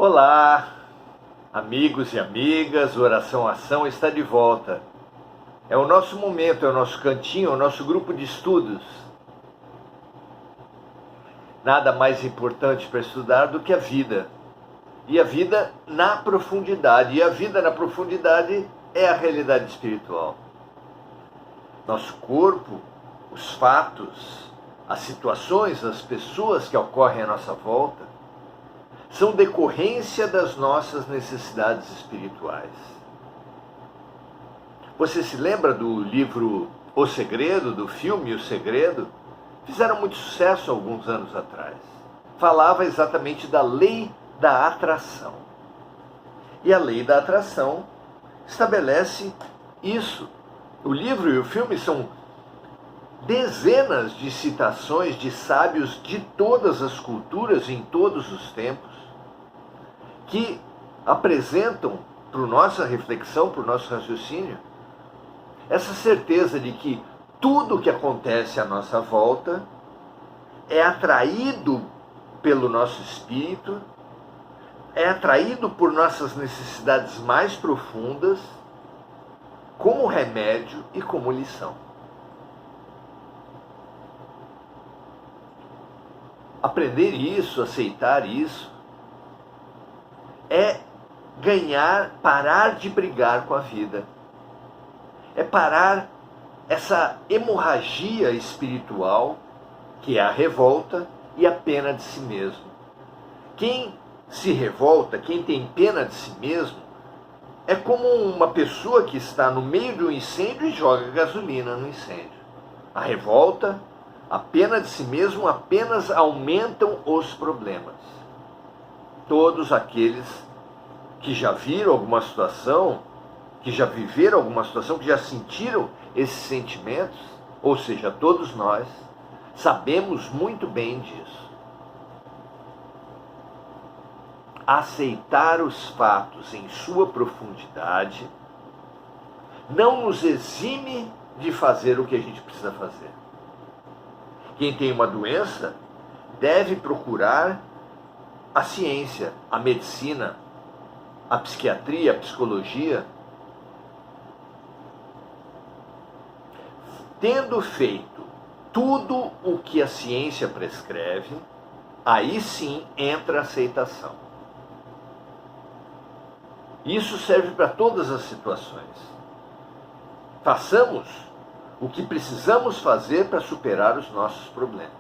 Olá, amigos e amigas, o Oração Ação está de volta. É o nosso momento, é o nosso cantinho, é o nosso grupo de estudos. Nada mais importante para estudar do que a vida. E a vida na profundidade. E a vida na profundidade é a realidade espiritual. Nosso corpo, os fatos, as situações, as pessoas que ocorrem à nossa volta, são decorrência das nossas necessidades espirituais. Você se lembra do livro O Segredo, do filme O Segredo? Fizeram muito sucesso alguns anos atrás. Falava exatamente da lei da atração. E a lei da atração estabelece isso. O livro e o filme são dezenas de citações de sábios de todas as culturas, em todos os tempos, que apresentam para a nossa reflexão, para o nosso raciocínio, essa certeza de que tudo o que acontece à nossa volta é atraído pelo nosso espírito, é atraído por nossas necessidades mais profundas, como remédio e como lição. Aprender isso, aceitar isso, é parar de brigar com a vida. É parar essa hemorragia espiritual, que é a revolta e a pena de si mesmo. Quem se revolta, quem tem pena de si mesmo, é como uma pessoa que está no meio de um incêndio e joga gasolina no incêndio. A revolta, a pena de si mesmo apenas aumentam os problemas. Todos aqueles que já viram alguma situação, que já viveram alguma situação, que já sentiram esses sentimentos, ou seja, todos nós, sabemos muito bem disso. Aceitar os fatos em sua profundidade não nos exime de fazer o que a gente precisa fazer. Quem tem uma doença deve procurar a ciência, a medicina, a psiquiatria, a psicologia. Tendo feito tudo o que a ciência prescreve, aí sim entra a aceitação. Isso serve para todas as situações. Façamos o que precisamos fazer para superar os nossos problemas.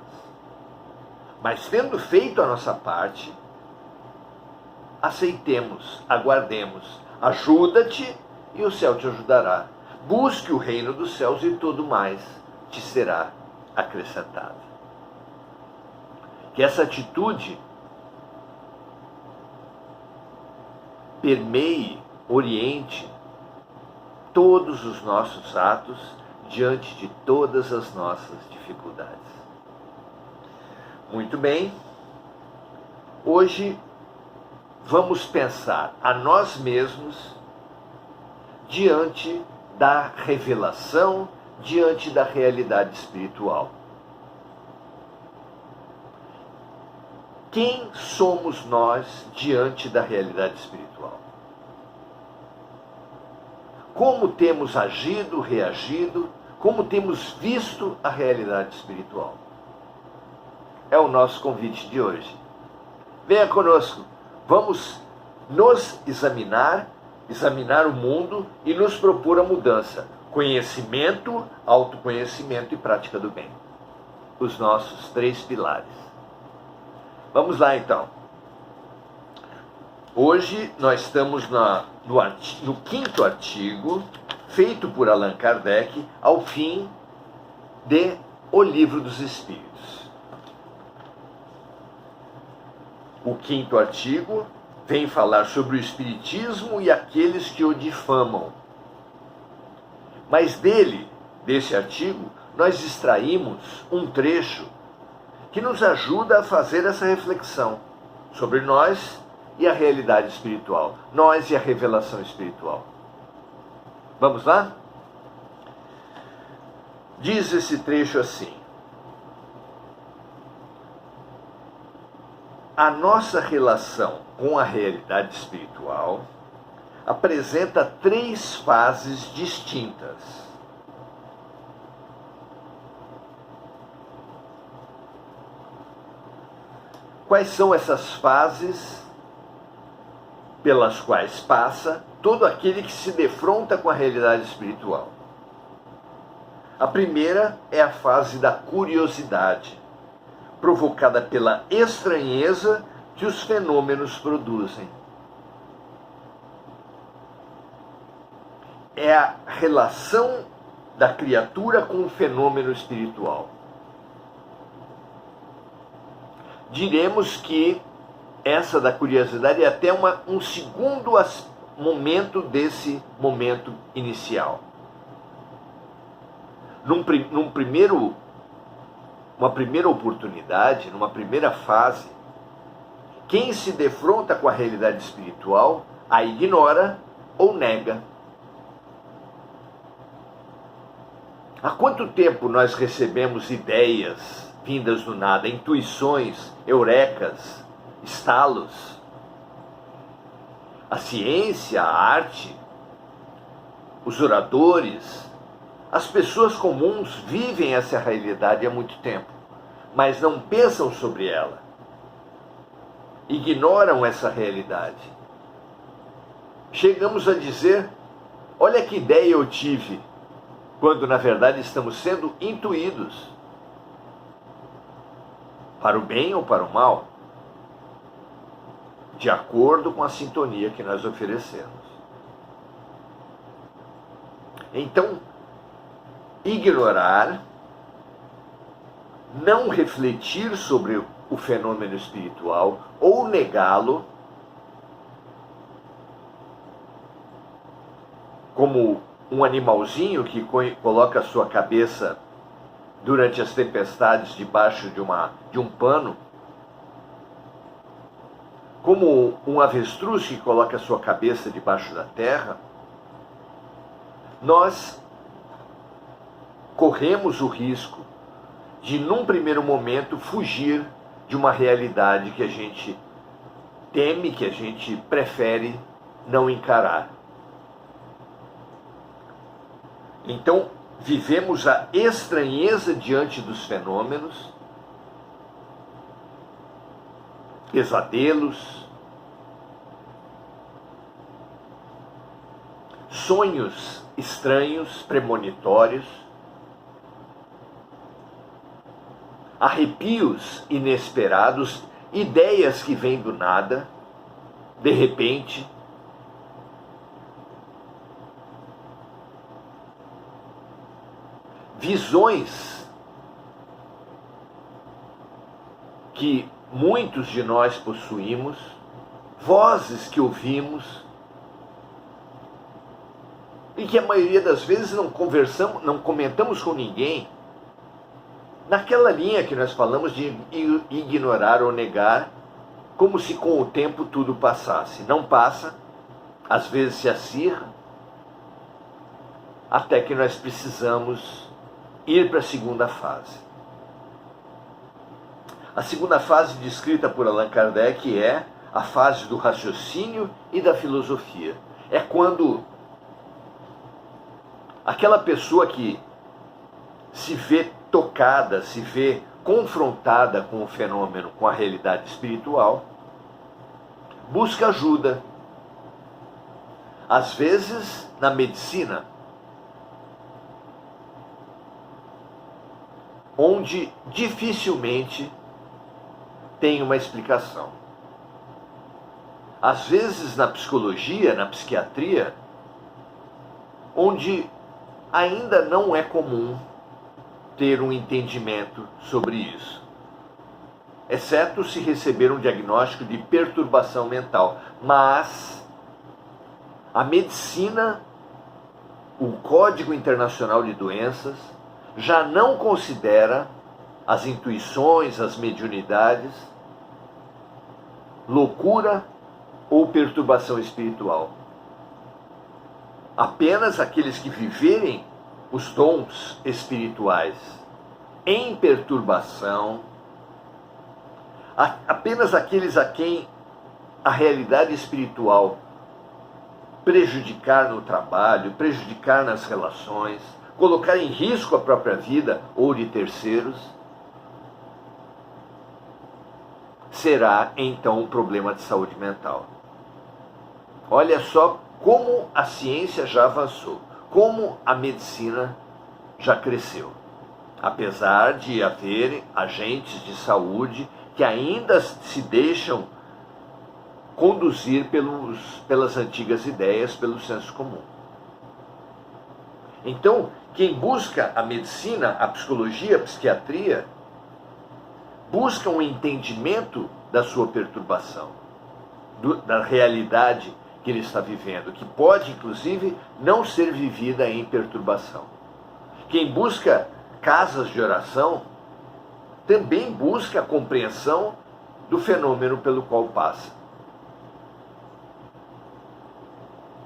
Mas tendo feito a nossa parte, aceitemos, aguardemos, ajuda-te e o céu te ajudará. Busque o reino dos céus e tudo mais te será acrescentado. Que essa atitude permeie, oriente todos os nossos atos diante de todas as nossas dificuldades. Muito bem, hoje vamos pensar a nós mesmos diante da revelação, diante da realidade espiritual. Quem somos nós diante da realidade espiritual? Como temos agido, reagido, como temos visto a realidade espiritual? É o nosso convite de hoje. Venha conosco, vamos nos examinar o mundo e nos propor a mudança. Conhecimento, autoconhecimento e prática do bem. Os nossos 3 pilares. Vamos lá então. Hoje nós estamos no 5º artigo, feito por Allan Kardec, ao fim de O Livro dos Espíritos. O 5º artigo vem falar sobre o espiritismo e aqueles que o difamam. Mas desse artigo, nós extraímos um trecho que nos ajuda a fazer essa reflexão sobre nós e a realidade espiritual, nós e a revelação espiritual. Vamos lá? Diz esse trecho assim: a nossa relação com a realidade espiritual apresenta 3 fases distintas. Quais são essas fases pelas quais passa todo aquele que se defronta com a realidade espiritual? A primeira é a fase da curiosidade, provocada pela estranheza que os fenômenos produzem. É a relação da criatura com o fenômeno espiritual. Diremos que essa da curiosidade é até um segundo momento desse momento inicial. Uma primeira oportunidade, numa primeira fase, quem se defronta com a realidade espiritual a ignora ou nega. Há quanto tempo nós recebemos ideias vindas do nada, intuições, eurecas, estalos? A ciência, a arte, os oradores, as pessoas comuns vivem essa realidade há muito tempo, mas não pensam sobre ela. Ignoram essa realidade. Chegamos a dizer: olha que ideia eu tive, quando na verdade estamos sendo intuídos, para o bem ou para o mal, de acordo com a sintonia que nós oferecemos. Então, ignorar, não refletir sobre o fenômeno espiritual ou negá-lo, como um animalzinho que coloca a sua cabeça durante as tempestades debaixo de um pano, como um avestruz que coloca a sua cabeça debaixo da terra, nós corremos o risco de, num primeiro momento, fugir de uma realidade que a gente teme, que a gente prefere não encarar. Então, vivemos a estranheza diante dos fenômenos, pesadelos, sonhos estranhos, premonitórios, arrepios inesperados, ideias que vêm do nada, de repente. Visões que muitos de nós possuímos, vozes que ouvimos e que a maioria das vezes não comentamos com ninguém, naquela linha que nós falamos de ignorar ou negar, como se com o tempo tudo passasse. Não passa, às vezes se acirra, até que nós precisamos ir para a segunda fase. A segunda fase descrita por Allan Kardec é a fase do raciocínio e da filosofia. É quando aquela pessoa que se vê tocada, se vê confrontada com o fenômeno, com a realidade espiritual, busca ajuda. Às vezes na medicina, onde dificilmente tem uma explicação. Às vezes na psicologia, na psiquiatria, onde ainda não é comum ter um entendimento sobre isso, exceto se receber um diagnóstico de perturbação mental. Mas a medicina, o Código Internacional de Doenças, já não considera as intuições, as mediunidades, loucura ou perturbação espiritual. Apenas aqueles que viverem os dons espirituais em perturbação, Apenas aqueles a quem a realidade espiritual prejudicar no trabalho, prejudicar nas relações, colocar em risco a própria vida ou de terceiros, será então um problema de saúde mental. Olha só como a ciência já avançou, como a medicina já cresceu. Apesar de haver agentes de saúde que ainda se deixam conduzir pelas antigas ideias, pelo senso comum. Então, quem busca a medicina, a psicologia, a psiquiatria, busca um entendimento da sua perturbação, da realidade que ele está vivendo, que pode, inclusive, não ser vivida em perturbação. Quem busca casas de oração também busca a compreensão do fenômeno pelo qual passa.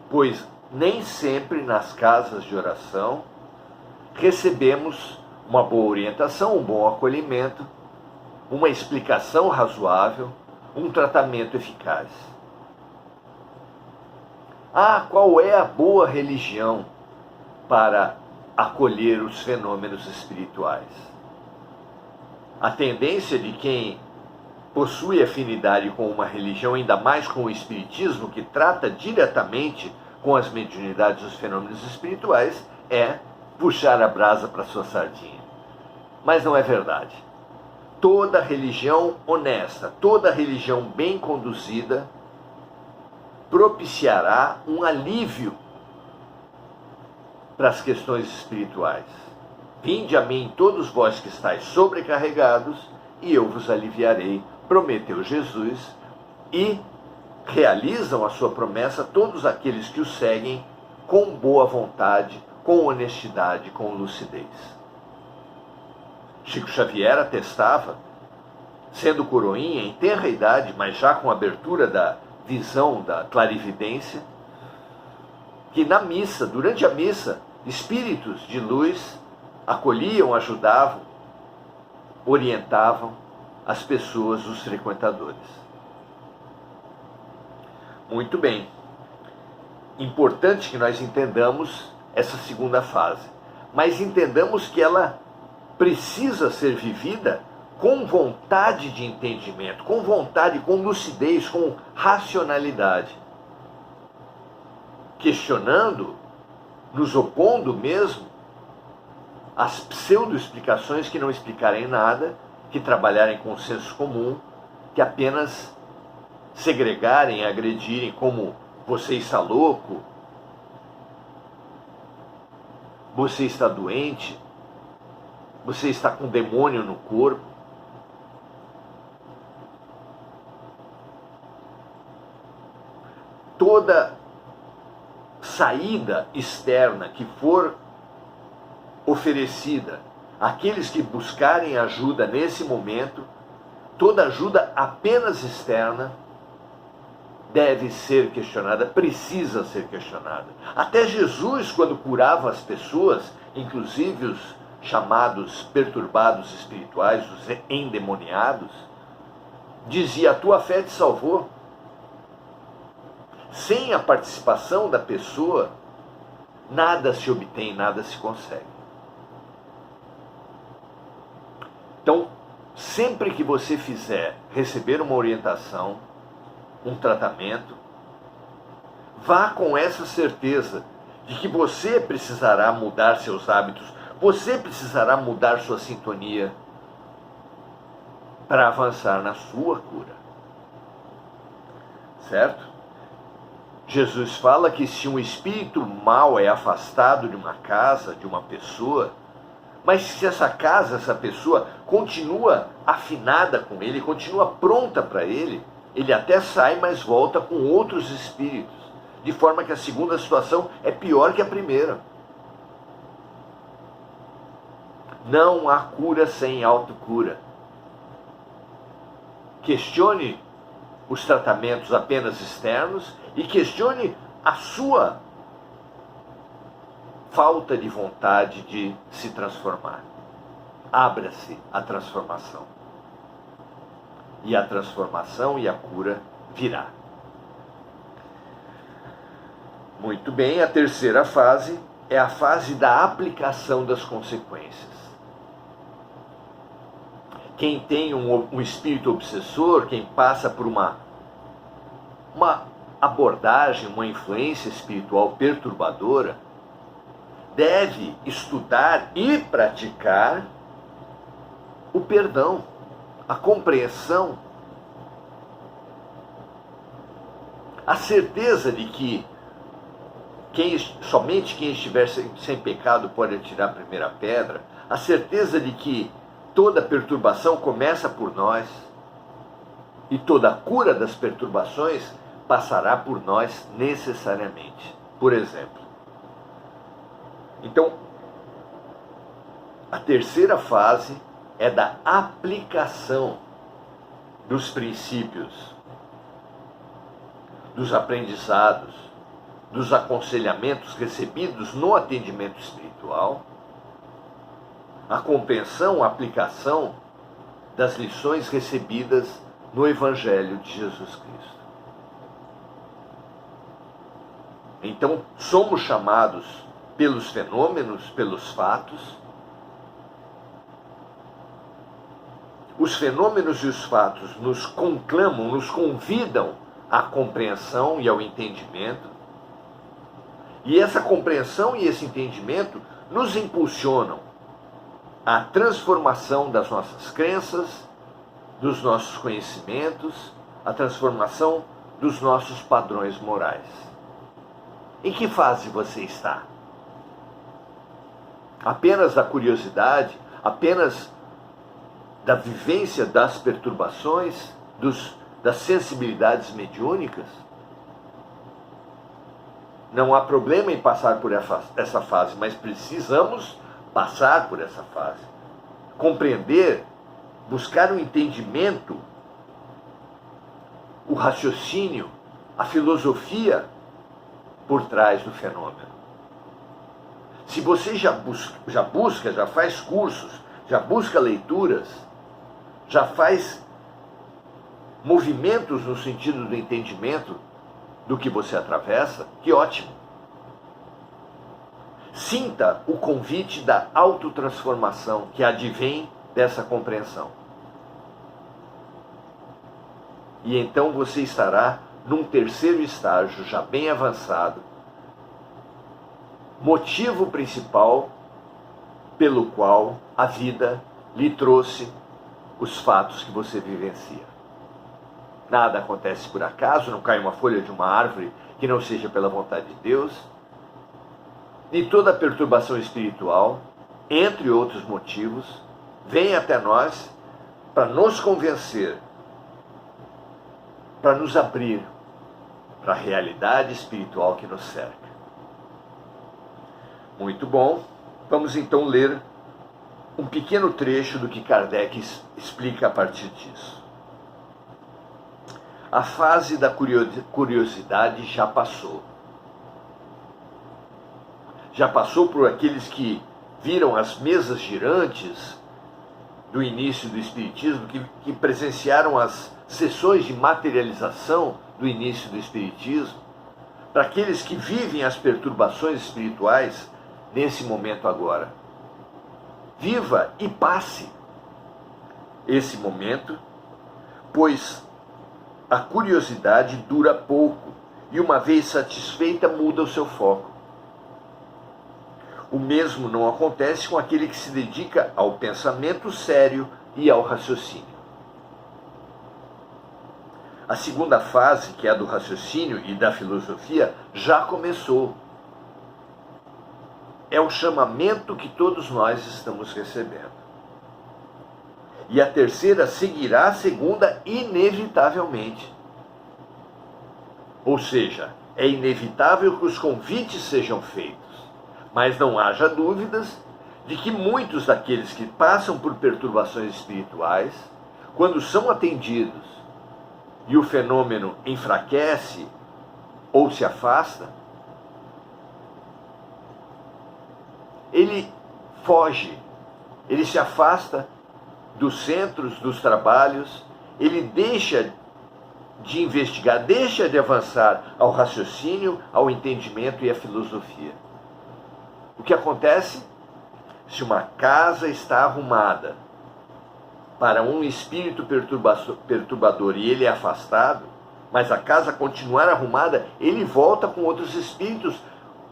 Pois nem sempre nas casas de oração recebemos uma boa orientação, um bom acolhimento, uma explicação razoável, um tratamento eficaz. Qual é a boa religião para acolher os fenômenos espirituais? A tendência de quem possui afinidade com uma religião, ainda mais com o espiritismo, que trata diretamente com as mediunidades dos fenômenos espirituais, é puxar a brasa para sua sardinha. Mas não é verdade. Toda religião honesta, toda religião bem conduzida, propiciará um alívio para as questões espirituais. Vinde a mim todos vós que estáis sobrecarregados, e eu vos aliviarei, prometeu Jesus, e realizam a sua promessa todos aqueles que o seguem com boa vontade, com honestidade, com lucidez. Chico Xavier atestava, sendo coroinha em tenra idade, mas já com abertura da visão, da clarividência, que na missa, durante a missa, espíritos de luz acolhiam, ajudavam, orientavam as pessoas, os frequentadores. Muito bem. Importante que nós entendamos essa segunda fase, mas entendamos que ela precisa ser vivida com vontade de entendimento, com vontade, com lucidez, com racionalidade. Questionando, nos opondo mesmo às pseudo-explicações que não explicarem nada, que trabalharem com o senso comum, que apenas segregarem, agredirem como você está louco, você está doente, você está com demônio no corpo. Toda saída externa que for oferecida àqueles que buscarem ajuda nesse momento, toda ajuda apenas externa deve ser questionada, precisa ser questionada. Até Jesus, quando curava as pessoas, inclusive os chamados perturbados espirituais, os endemoniados, dizia: a tua fé te salvou. Sem a participação da pessoa, nada se obtém, nada se consegue. Então, sempre que você fizer receber uma orientação, um tratamento, vá com essa certeza de que você precisará mudar seus hábitos, você precisará mudar sua sintonia para avançar na sua cura. Certo? Jesus fala que se um espírito mau é afastado de uma casa, de uma pessoa, mas se essa casa, essa pessoa continua afinada com ele, continua pronta para ele, ele até sai, mas volta com outros espíritos, de forma que a segunda situação é pior que a primeira. Não há cura sem autocura. Questione os tratamentos apenas externos e questione a sua falta de vontade de se transformar. Abra-se à transformação. e a transformação e a cura virá. Muito bem, a terceira fase é a fase da aplicação das consequências. Quem tem um espírito obsessor, quem passa por uma abordagem, uma influência espiritual perturbadora, deve estudar e praticar o perdão, a compreensão, a certeza de que somente quem estiver sem pecado pode atirar a primeira pedra, a certeza de que toda perturbação começa por nós e toda a cura das perturbações passará por nós necessariamente. Por exemplo, então, a terceira fase é da aplicação dos princípios, dos aprendizados, dos aconselhamentos recebidos no atendimento espiritual, a compreensão, a aplicação das lições recebidas no Evangelho de Jesus Cristo. Então, somos chamados pelos fenômenos, pelos fatos. Os fenômenos e os fatos nos conclamam, nos convidam à compreensão e ao entendimento. E essa compreensão e esse entendimento nos impulsionam à transformação das nossas crenças, dos nossos conhecimentos, à transformação dos nossos padrões morais. Em que fase você está? Apenas da curiosidade, apenas da vivência das perturbações, das sensibilidades mediúnicas? Não há problema em passar por essa fase, mas precisamos passar por essa fase. Compreender, buscar o entendimento, o raciocínio, a filosofia por trás do fenômeno. Se você já busca, já faz cursos, já busca leituras, já faz movimentos no sentido do entendimento do que você atravessa, que ótimo. Sinta o convite da autotransformação que advém dessa compreensão. E então você estará num terceiro estágio, já bem avançado, motivo principal pelo qual a vida lhe trouxe os fatos que você vivencia. Nada acontece por acaso, não cai uma folha de uma árvore que não seja pela vontade de Deus. E toda perturbação espiritual, entre outros motivos, vem até nós para nos convencer, para nos abrir para a realidade espiritual que nos cerca. Muito bom, vamos então ler um pequeno trecho do que Kardec explica a partir disso. A fase da curiosidade já passou. Já passou por aqueles que viram as mesas girantes do início do Espiritismo, que presenciaram as sessões de materialização do início do Espiritismo, para aqueles que vivem as perturbações espirituais nesse momento agora. Viva e passe esse momento, pois a curiosidade dura pouco e, uma vez satisfeita, muda o seu foco. O mesmo não acontece com aquele que se dedica ao pensamento sério e ao raciocínio. A segunda fase, que é a do raciocínio e da filosofia, já começou. É um chamamento que todos nós estamos recebendo. E a terceira seguirá a segunda inevitavelmente. Ou seja, é inevitável que os convites sejam feitos, mas não haja dúvidas de que muitos daqueles que passam por perturbações espirituais, quando são atendidos e o fenômeno enfraquece ou se afasta, ele foge, ele se afasta dos centros, dos trabalhos, ele deixa de investigar, deixa de avançar ao raciocínio, ao entendimento e à filosofia. O que acontece? Se uma casa está arrumada para um espírito perturbador e ele é afastado, mas a casa continuar arrumada, ele volta com outros espíritos,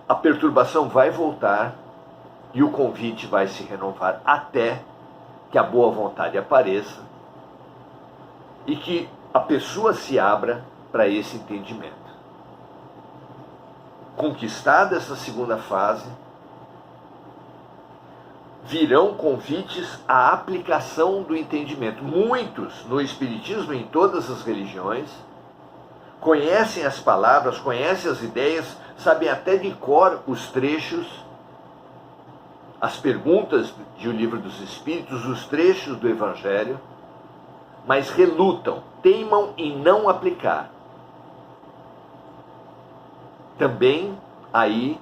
a perturbação vai voltar e o convite vai se renovar até que a boa vontade apareça e que a pessoa se abra para esse entendimento. Conquistada essa segunda fase, virão convites à aplicação do entendimento. Muitos no Espiritismo e em todas as religiões conhecem as palavras, conhecem as ideias, sabem até de cor os trechos, as perguntas do Livro dos Espíritos, os trechos do Evangelho, mas relutam, teimam em não aplicar. Também aí,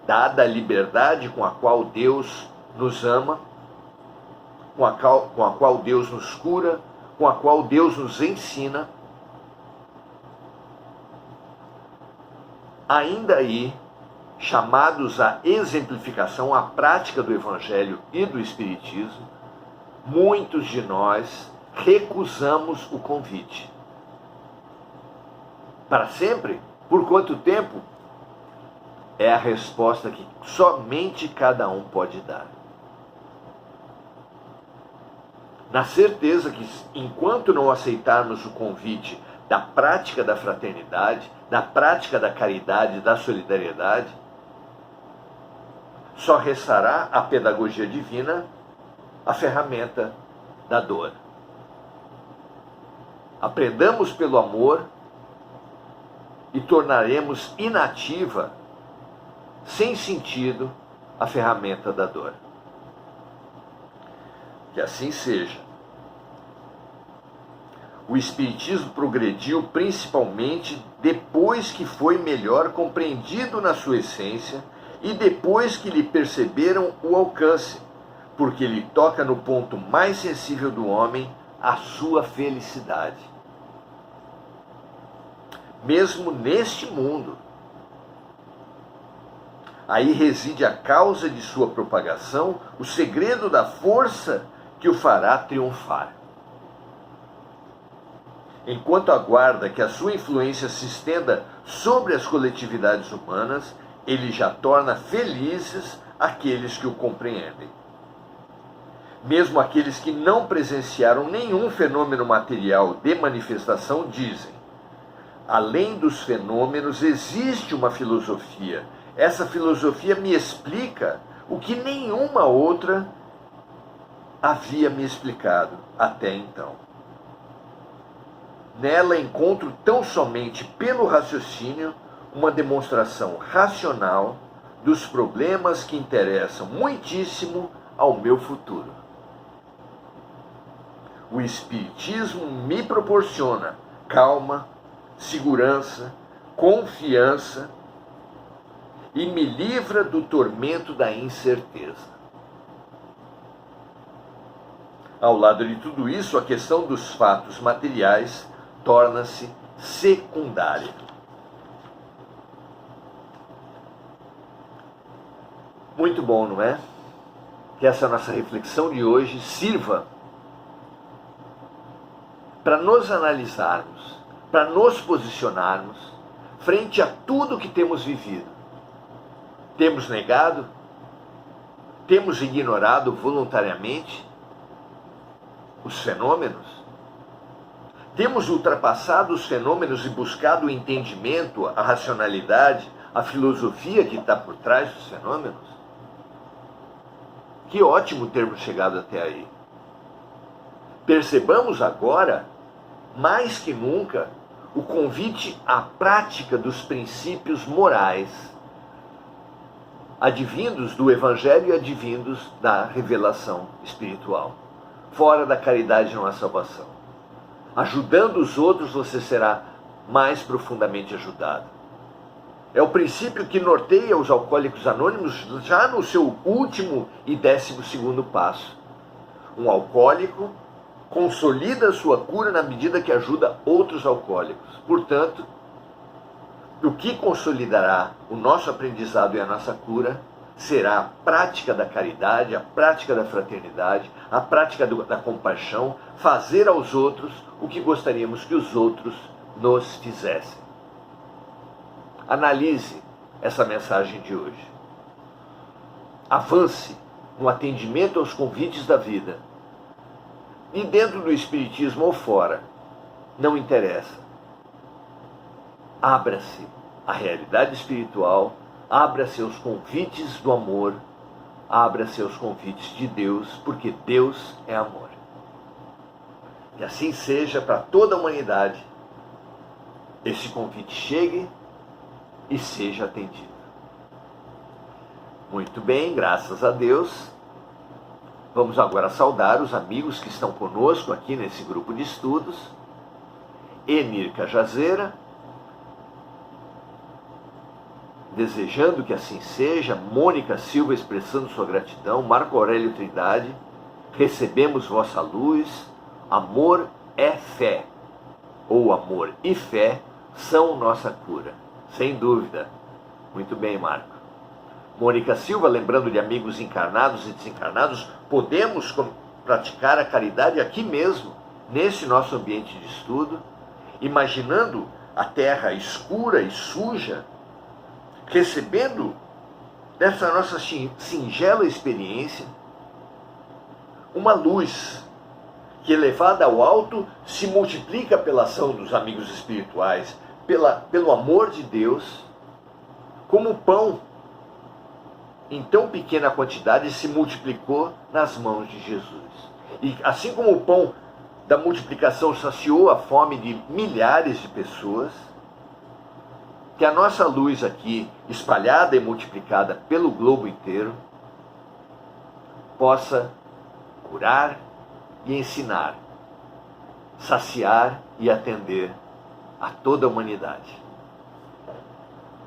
dada a liberdade com a qual Deus nos ama, com a qual Deus nos cura, com a qual Deus nos ensina, ainda aí, chamados à exemplificação, à prática do Evangelho e do Espiritismo, muitos de nós recusamos o convite. Para sempre? Por quanto tempo? É a resposta que somente cada um pode dar. Na certeza que, enquanto não aceitarmos o convite da prática da fraternidade, da prática da caridade, da solidariedade, só restará a pedagogia divina, a ferramenta da dor. Aprendamos pelo amor e tornaremos inativa, sem sentido, a ferramenta da dor. Que assim seja. O Espiritismo progrediu principalmente depois que foi melhor compreendido na sua essência e depois que lhe perceberam o alcance, porque ele toca no ponto mais sensível do homem, a sua felicidade. Mesmo neste mundo. Aí reside a causa de sua propagação, o segredo da força que o fará triunfar. Enquanto aguarda que a sua influência se estenda sobre as coletividades humanas, ele já torna felizes aqueles que o compreendem. Mesmo aqueles que não presenciaram nenhum fenômeno material de manifestação dizem: além dos fenômenos existe uma filosofia. Essa filosofia me explica o que nenhuma outra havia me explicado até então. Nela encontro tão somente pelo raciocínio uma demonstração racional dos problemas que interessam muitíssimo ao meu futuro. O Espiritismo me proporciona calma, segurança, confiança e me livra do tormento da incerteza. Ao lado de tudo isso, a questão dos fatos materiais torna-se secundária. Muito bom, não é? Que essa nossa reflexão de hoje sirva para nos analisarmos, para nos posicionarmos frente a tudo que temos vivido. Temos negado? Temos ignorado voluntariamente os fenômenos? Temos ultrapassado os fenômenos e buscado o entendimento, a racionalidade, a filosofia que está por trás dos fenômenos? Que ótimo termos chegado até aí. Percebamos agora, mais que nunca, o convite à prática dos princípios morais, advindos do Evangelho e advindos da revelação espiritual. Fora da caridade não há salvação. Ajudando os outros, você será mais profundamente ajudado. É o princípio que norteia os alcoólicos anônimos já no seu último e 12º passo. Um alcoólico consolida a sua cura na medida que ajuda outros alcoólicos. Portanto, o que consolidará o nosso aprendizado e a nossa cura será a prática da caridade, a prática da fraternidade, a prática da compaixão, fazer aos outros o que gostaríamos que os outros nos fizessem. Analise essa mensagem de hoje. Avance no atendimento aos convites da vida. E dentro do espiritismo ou fora, não interessa. Abra-se à realidade espiritual, abra-se aos convites do amor, abra-se aos convites de Deus, porque Deus é amor. Que assim seja para toda a humanidade. Esse convite chegue e seja atendido. Muito bem, graças a Deus. Vamos agora saudar os amigos que estão conosco aqui nesse grupo de estudos. Enir Cajazeira, desejando que assim seja. Mônica Silva expressando sua gratidão. Marco Aurélio Trindade, recebemos vossa luz. Amor é fé, ou amor e fé são nossa cura, sem dúvida. Muito bem, Marco. Mônica Silva, lembrando de amigos encarnados e desencarnados, podemos praticar a caridade aqui mesmo, nesse nosso ambiente de estudo, imaginando a terra escura e suja, recebendo dessa nossa singela experiência uma luz que, elevada ao alto, se multiplica pela ação dos amigos espirituais, pelo amor de Deus, como o pão, em tão pequena quantidade, se multiplicou nas mãos de Jesus. E assim como o pão da multiplicação saciou a fome de milhares de pessoas, que a nossa luz aqui, espalhada e multiplicada pelo globo inteiro, possa curar e ensinar, saciar e atender a toda a humanidade.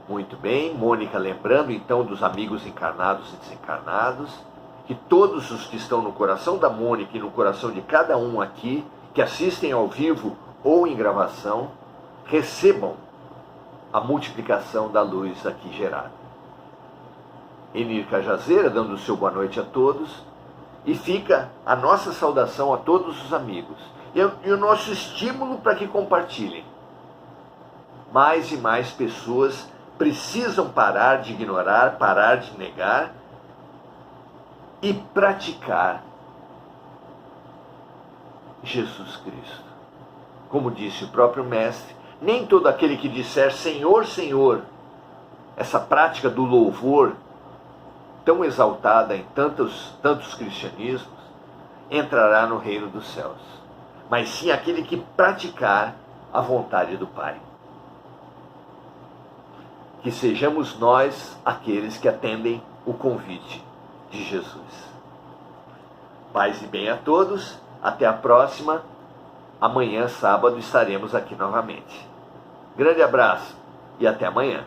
Muito bem, Mônica lembrando então dos amigos encarnados e desencarnados, que todos os que estão no coração da Mônica e no coração de cada um aqui, que assistem ao vivo ou em gravação, recebam a multiplicação da luz aqui gerada. Enir Cajazeira dando o seu boa noite a todos, e fica a nossa saudação a todos os amigos, e o nosso estímulo para que compartilhem. Mais e mais pessoas precisam parar de ignorar, parar de negar e praticar Jesus Cristo. Como disse o próprio Mestre, nem todo aquele que disser Senhor, Senhor, essa prática do louvor tão exaltada em tantos cristianismos, entrará no reino dos céus, mas sim aquele que praticar a vontade do Pai. Que sejamos nós aqueles que atendem o convite de Jesus. Paz e bem a todos, até a próxima. Amanhã, sábado, estaremos aqui novamente. Grande abraço e até amanhã.